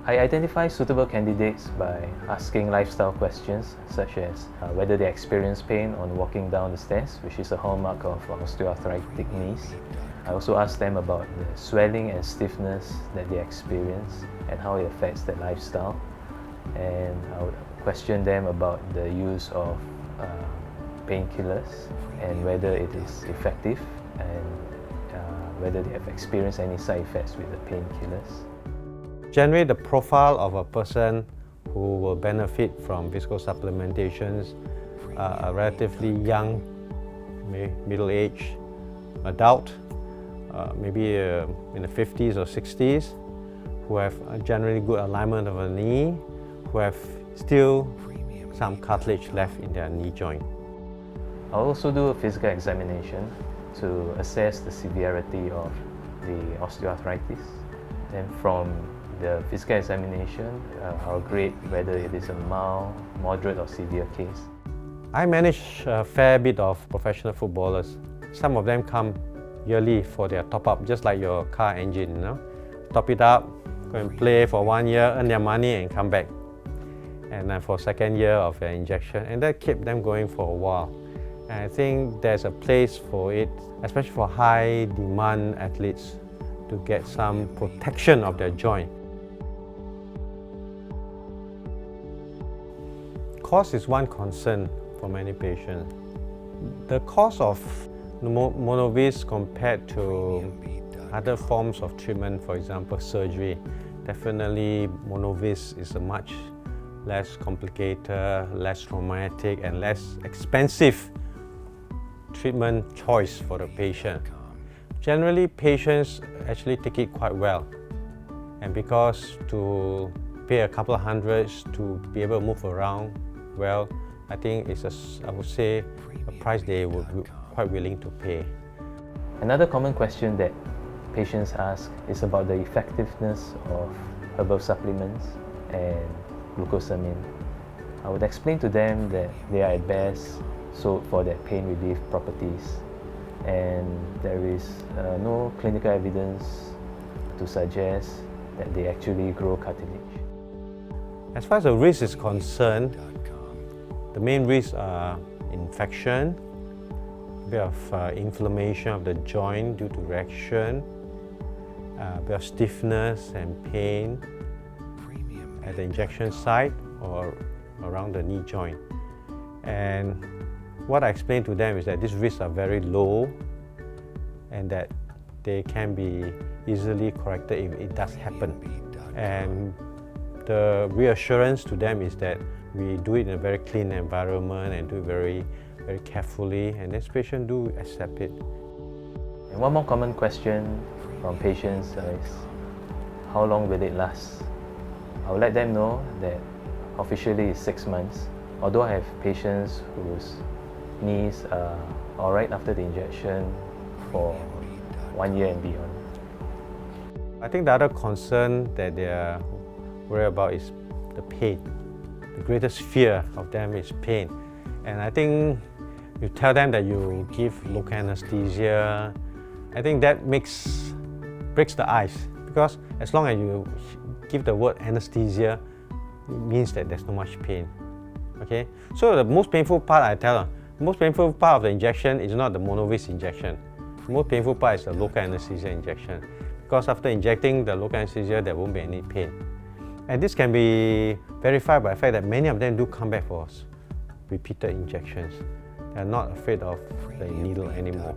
I identify suitable candidates by asking lifestyle questions such as whether they experience pain on walking down the stairs, which is a hallmark of osteoarthritic knees. I also ask them about the swelling and stiffness that they experience and how it affects their lifestyle. And I would question them about the use of painkillers and whether it is effective and whether they have experienced any side effects with the painkillers. Generally, the profile of a person who will benefit from viscosupplementations are a relatively young, middle-aged adult, maybe in the 50s or 60s, who have a generally good alignment of a knee, who have still some cartilage left in their knee joint. I'll also do a physical examination to assess the severity of the osteoarthritis. Then from the physical examination, I'll grade whether it is a mild, moderate or severe case. I manage a fair bit of professional footballers. Some of them come yearly for their top-up, just like your car engine, you know. Top it up, go and play for 1 year, earn their money and come back. And then for second year of their injection, and that kept them going for a while. And I think there's a place for it, especially for high-demand athletes, to get some protection of their joint. Cost is one concern for many patients. The cost of monovis compared to other forms of treatment, for example surgery, definitely monovis is a much less complicated, less traumatic and less expensive treatment choice for the patient. Generally, patients actually take it quite well, and because to pay a couple of hundreds to be able to move around well, I think it's I would say a price they would be quite willing to pay. Another common question that patients ask is about the effectiveness of herbal supplements and glucosamine. I would explain to them that they are at best sold for their pain relief properties, and there is no clinical evidence to suggest that they actually grow cartilage. As far as the risk is concerned, the main risks are infection, a bit of inflammation of the joint due to reaction, a bit of stiffness and pain at the injection site or around the knee joint. And what I explained to them is that these risks are very low and that they can be easily corrected if it does happen. And the reassurance to them is that we do it in a very clean environment and do it very carefully, and this patient do accept it. And one more common question from patients is, how long will it last? I will let them know that officially it's 6 months, although I have patients whose knees are alright after the injection for 1 year and beyond. I think the other concern that they are worried about is the pain. The greatest fear of them is pain. And I think you tell them that you give local anesthesia, I think that breaks the ice, because as long as you give the word anesthesia, it means that there's not much pain. Okay? So the most painful part, I tell them, the most painful part of the injection is not the monovis injection. The most painful part is the local anesthesia injection, because after injecting the local anesthesia, there won't be any pain. And this can be verified by the fact that many of them do come back for repeated injections. They are not afraid of the needle anymore.